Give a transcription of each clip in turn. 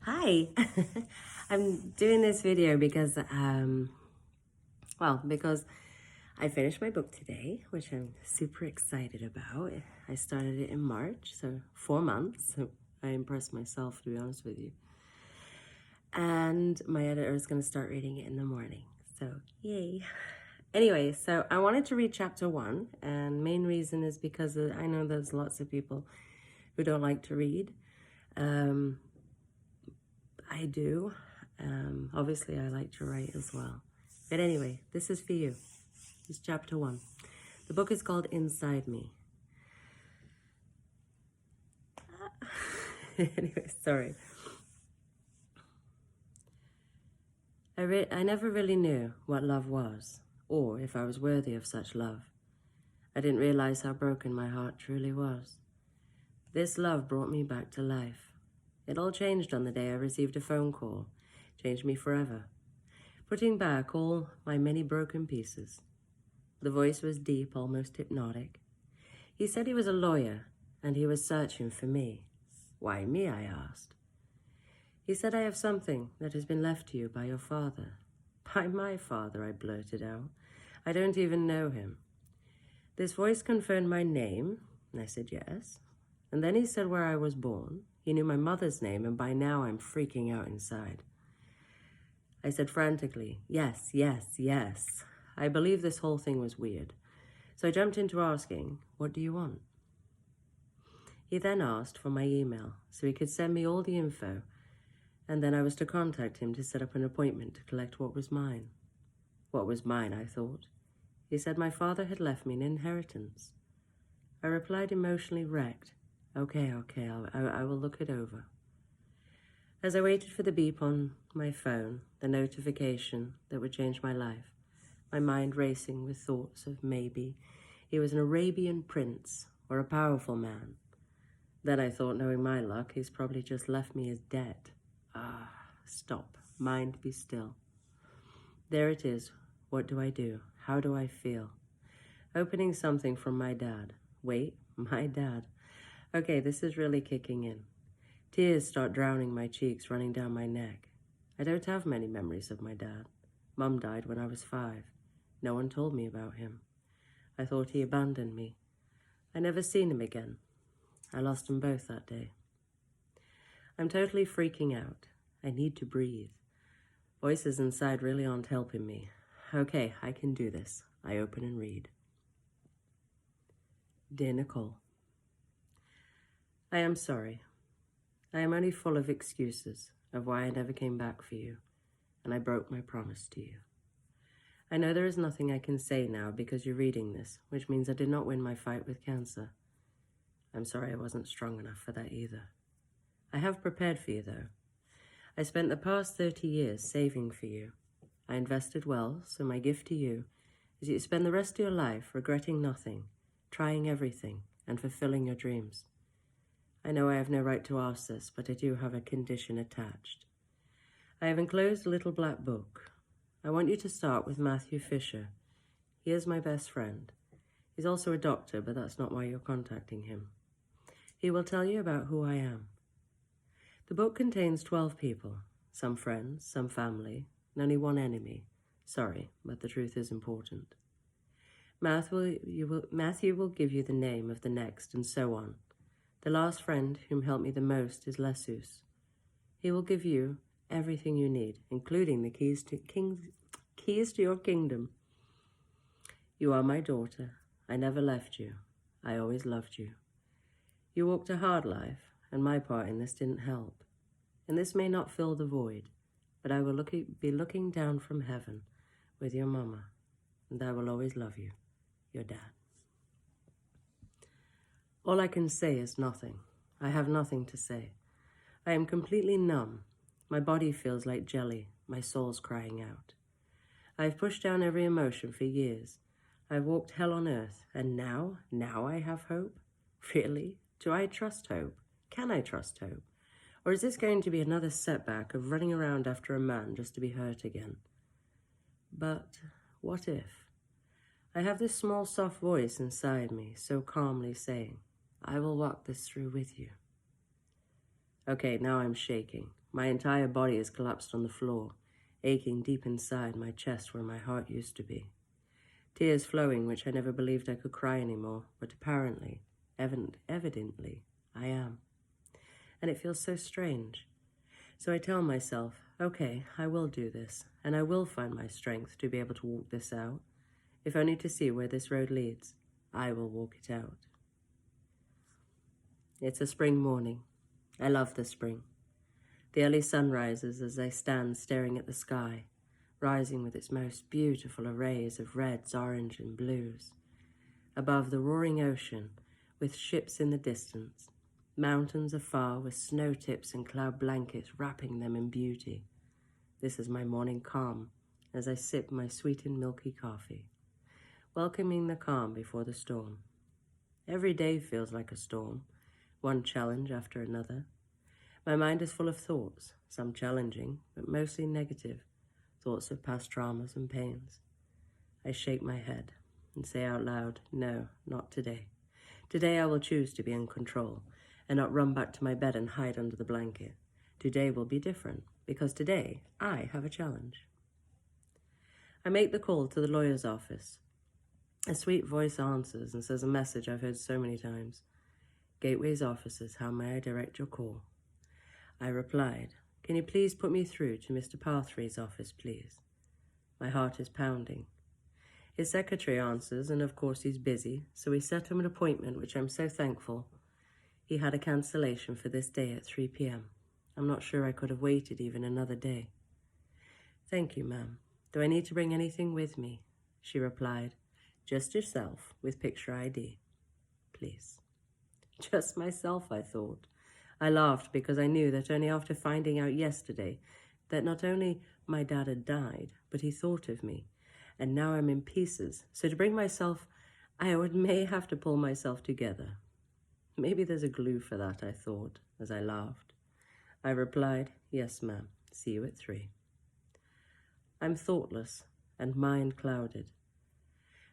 Hi. I'm doing this video because because I finished my book today, which I'm super excited about. I started it in March, so 4 months. So I impressed myself, to be honest with you. And my editor is going to start reading it in the morning. So yay. Anyway, so I wanted to read chapter 1, and main reason is because I know there's lots of people who don't like to read. I do. Obviously, I like to write as well. But anyway, this is for you. This is chapter 1. The book is called Inside Me. Anyway, sorry. I never really knew what love was, or if I was worthy of such love. I didn't realize how broken my heart truly was. This love brought me back to life. It all changed on the day I received a phone call. Changed me forever. Putting back all my many broken pieces. The voice was deep, almost hypnotic. He said he was a lawyer, and he was searching for me. Why me, I asked. He said, I have something that has been left to you by your father. By my father, I blurted out. I don't even know him. This voice confirmed my name, and I said yes. And then he said where I was born. He knew my mother's name, and by now I'm freaking out inside. I said frantically, yes, yes, yes. I believe this whole thing was weird. So I jumped into asking, what do you want? He then asked for my email so he could send me all the info, and then I was to contact him to set up an appointment to collect what was mine. What was mine, I thought. He said my father had left me an inheritance. I replied emotionally wrecked. Okay, I will look it over. As I waited for the beep on my phone, the notification that would change my life, my mind racing with thoughts of maybe he was an Arabian prince or a powerful man. Then I thought, knowing my luck, he's probably just left me his debt. Stop. Mind, be still. There it is. What do I do? How do I feel? Opening something from my dad. Wait, my dad. Okay, this is really kicking in. Tears start drowning my cheeks, running down my neck. I don't have many memories of my dad. Mum died when I was 5. No one told me about him. I thought he abandoned me. I never seen him again. I lost them both that day. I'm totally freaking out. I need to breathe. Voices inside really aren't helping me. Okay, I can do this. I open and read. Dear Nicole, I am sorry. I am only full of excuses of why I never came back for you, and I broke my promise to you. I know there is nothing I can say now because you're reading this, which means I did not win my fight with cancer. I'm sorry I wasn't strong enough for that either. I have prepared for you, though. I spent the past 30 years saving for you. I invested well, so my gift to you is that you spend the rest of your life regretting nothing, trying everything, and fulfilling your dreams. I know I have no right to ask this, but I do have a condition attached. I have enclosed a little black book. I want you to start with Matthew Fisher. He is my best friend. He's also a doctor, but that's not why you're contacting him. He will tell you about who I am. The book contains 12 people, some friends, some family, and only one enemy. Sorry, but the truth is important. Matthew will give you the name of the next, and so on. The last friend whom helped me the most is Lesus. He will give you everything you need, including the keys to your kingdom. You are my daughter. I never left you. I always loved you. You walked a hard life, and my part in this didn't help. And this may not fill the void, but I will be looking down from heaven with your mama, and I will always love you, your dad. All I can say is nothing. I have nothing to say. I am completely numb. My body feels like jelly. My soul's crying out. I have pushed down every emotion for years. I've walked hell on earth, and now I have hope? Really? Do I trust hope? Can I trust hope? Or is this going to be another setback of running around after a man just to be hurt again? But what if? I have this small soft voice inside me, so calmly saying, I will walk this through with you. Okay, now I'm shaking. My entire body is collapsed on the floor, aching deep inside my chest where my heart used to be. Tears flowing, which I never believed I could cry anymore, but apparently, evidently, I am. And it feels so strange. So I tell myself, okay, I will do this, and I will find my strength to be able to walk this out. If only to see where this road leads, I will walk it out. It's a spring morning. I love the spring. The early sun rises as I stand staring at the sky, rising with its most beautiful arrays of reds, orange, and blues. Above the roaring ocean, with ships in the distance, mountains afar with snow tips and cloud blankets wrapping them in beauty. This is my morning calm as I sip my sweetened milky coffee, welcoming the calm before the storm. Every day feels like a storm, one challenge after another. My mind is full of thoughts, some challenging, but mostly negative, thoughts of past traumas and pains. I shake my head and say out loud, no, not today. Today I will choose to be in control and not run back to my bed and hide under the blanket. Today will be different because today I have a challenge. I make the call to the lawyer's office. A sweet voice answers and says a message I've heard so many times. Gateway's officers, how may I direct your call? I replied, can you please put me through to Mr. Parthree's office, please? My heart is pounding. His secretary answers, and of course he's busy, so we set him an appointment, which I'm so thankful. He had a cancellation for this day at 3 p.m. I'm not sure I could have waited even another day. Thank you, ma'am. Do I need to bring anything with me? She replied, just yourself with picture ID, please. Just myself, I thought. I laughed because I knew that only after finding out yesterday that not only my dad had died, but he thought of me, and now I'm in pieces. So to bring myself, may have to pull myself together. Maybe there's a glue for that, I thought, as I laughed. I replied, yes, ma'am. See you at 3. I'm thoughtless and mind clouded,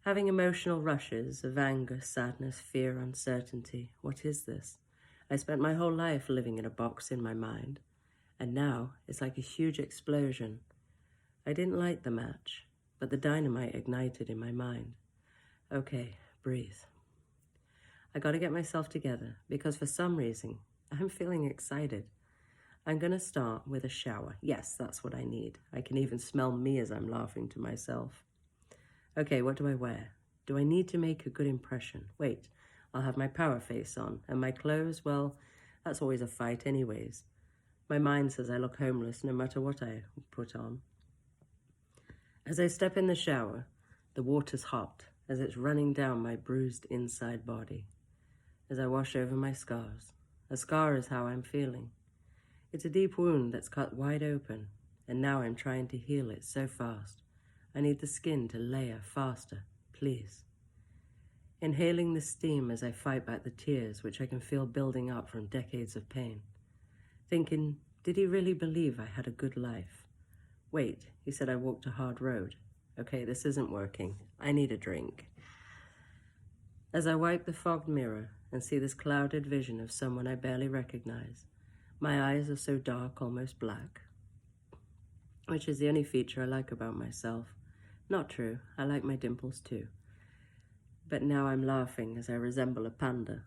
having emotional rushes of anger, sadness, fear, uncertainty. What is this? I spent my whole life living in a box in my mind, and now it's like a huge explosion. I didn't light the match, but the dynamite ignited in my mind. Okay, breathe. I gotta get myself together, because for some reason, I'm feeling excited. I'm gonna start with a shower. Yes, that's what I need. I can even smell me as I'm laughing to myself. Okay, what do I wear? Do I need to make a good impression? Wait, I'll have my power face on, and my clothes, well, that's always a fight anyways. My mind says I look homeless no matter what I put on. As I step in the shower, the water's hot as it's running down my bruised inside body. As I wash over my scars, a scar is how I'm feeling. It's a deep wound that's cut wide open, and now I'm trying to heal it so fast. I need the skin to layer faster, please. Inhaling the steam as I fight back the tears which I can feel building up from decades of pain. Thinking, did he really believe I had a good life? Wait, he said I walked a hard road. Okay, this isn't working. I need a drink. As I wipe the fogged mirror and see this clouded vision of someone I barely recognize, my eyes are so dark, almost black, which is the only feature I like about myself. Not true, I like my dimples too. But now I'm laughing as I resemble a panda.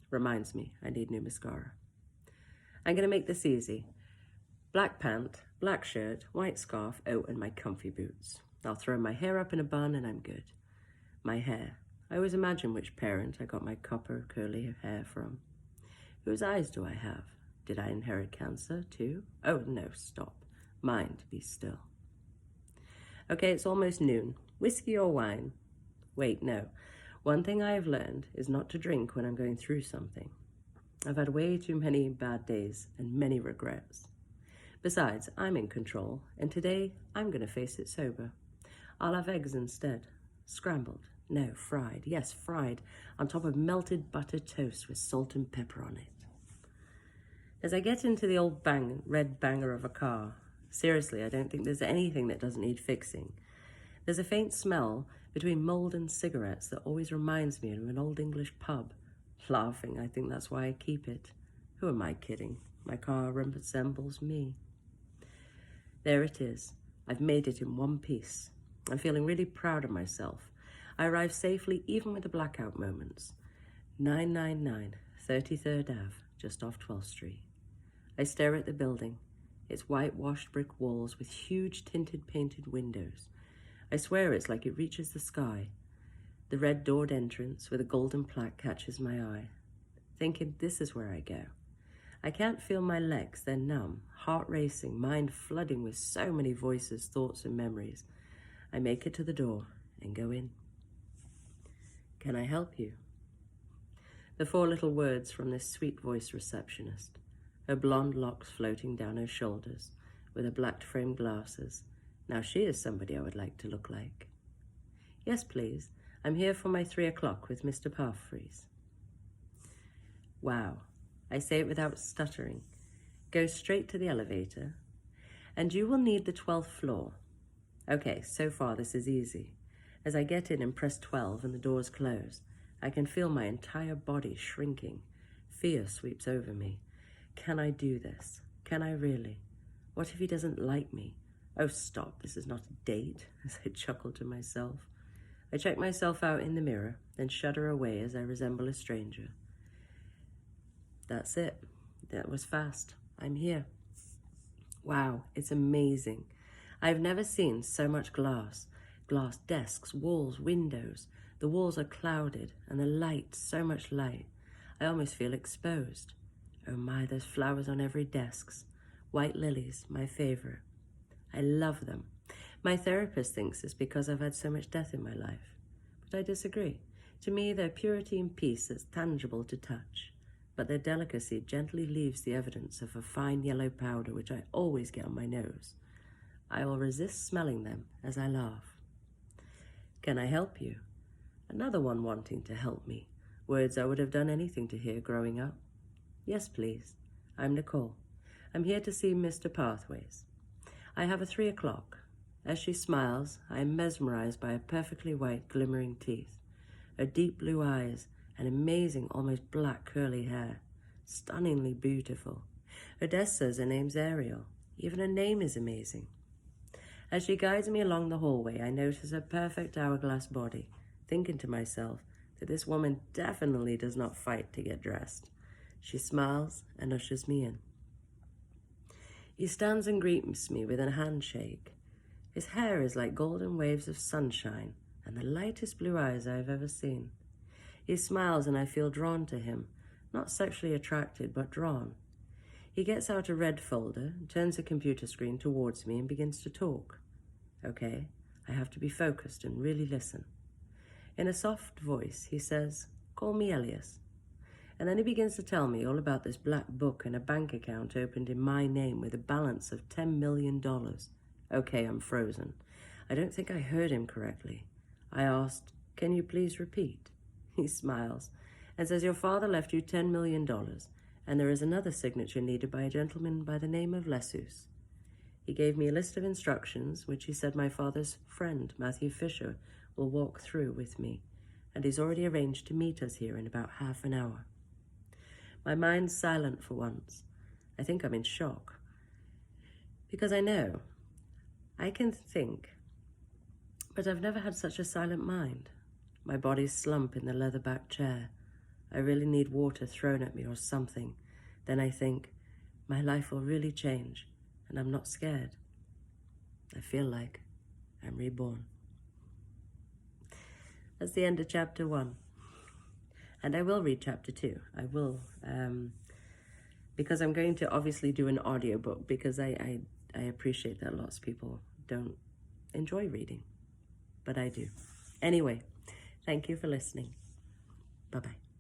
Reminds me, I need new mascara. I'm gonna make this easy. Black pant, black shirt, white scarf, oh, and my comfy boots. I'll throw my hair up in a bun and I'm good. My hair. I always imagine which parent I got my copper curly hair from. Whose eyes do I have? Did I inherit cancer too? Oh, no, stop. Mind, be still. Okay, it's almost noon. Whiskey or wine? Wait, no. One thing I have learned is not to drink when I'm going through something. I've had way too many bad days and many regrets. Besides, I'm in control, and today I'm going to face it sober. I'll have eggs instead. Scrambled. No, fried. Yes, fried. On top of melted buttered toast with salt and pepper on it. As I get into the old red banger of a car, seriously, I don't think there's anything that doesn't need fixing. There's a faint smell between mold and cigarettes that always reminds me of an old English pub. Laughing, I think that's why I keep it. Who am I kidding? My car resembles me. There it is. I've made it in one piece. I'm feeling really proud of myself. I arrived safely even with the blackout moments. 999 33rd Ave, just off 12th Street. I stare at the building, its whitewashed brick walls with huge tinted painted windows. I swear it's like it reaches the sky. The red doored entrance with a golden plaque catches my eye. Thinking this is where I go. I can't feel my legs, they're numb, heart racing, mind flooding with so many voices, thoughts, and memories. I make it to the door and go in. Can I help you? The four little words from this sweet-voiced receptionist, her blonde locks floating down her shoulders, with her black-framed glasses. Now she is somebody I would like to look like. Yes, please. I'm here for my 3 o'clock with Mr. Parfreeze. Wow. I say it without stuttering. Go straight to the elevator, and you will need the 12th floor. Okay, so far this is easy. As I get in and press 12 and the doors close, I can feel my entire body shrinking. Fear sweeps over me. Can I do this? Can I really? What if he doesn't like me? Oh, stop, this is not a date, as I chuckle to myself. I check myself out in the mirror, then shudder away as I resemble a stranger. That's it. That was fast. I'm here. Wow, it's amazing. I've never seen so much glass. Glass desks, walls, windows. The walls are clouded, and the light, so much light. I almost feel exposed. Oh my, there's flowers on every desk. White lilies, my favorite. I love them. My therapist thinks it's because I've had so much death in my life. But I disagree. To me, their purity and peace is tangible to touch. But their delicacy gently leaves the evidence of a fine yellow powder which I always get on my nose. I will resist smelling them as I laugh. Can I help you? Another one wanting to help me. Words I would have done anything to hear growing up. Yes, please. I'm Nicole. I'm here to see Mr. Pathways. I have a 3 o'clock. As she smiles, I am mesmerized by her perfectly white, glimmering teeth, her deep blue eyes, and amazing, almost black curly hair. Stunningly beautiful. Her desk says her name's Ariel. Even her name is amazing. As she guides me along the hallway, I notice her perfect hourglass body, thinking to myself that this woman definitely does not fight to get dressed. She smiles and ushers me in. He stands and greets me with a handshake. His hair is like golden waves of sunshine and the lightest blue eyes I have ever seen. He smiles and I feel drawn to him, not sexually attracted, but drawn. He gets out a red folder, turns the computer screen towards me and begins to talk. Okay, I have to be focused and really listen. In a soft voice, he says, "Call me Elias." And then he begins to tell me all about this black book and a bank account opened in my name with a balance of $10 million. Okay, I'm frozen. I don't think I heard him correctly. I asked, "Can you please repeat?" He smiles and says, "Your father left you $10 million, and there is another signature needed by a gentleman by the name of Lessus." He gave me a list of instructions, which he said my father's friend, Matthew Fisher, will walk through with me, and he's already arranged to meet us here in about half an hour. My mind's silent for once. I think I'm in shock. Because I know I can think, but I've never had such a silent mind. My body's slump in the leather-backed chair. I really need water thrown at me or something. Then I think, my life will really change, and I'm not scared. I feel like I'm reborn. That's the end of chapter 1. And I will read chapter 2. I will, because I'm going to obviously do an audiobook, because I appreciate that lots of people don't enjoy reading, but I do. Anyway, thank you for listening. Bye-bye.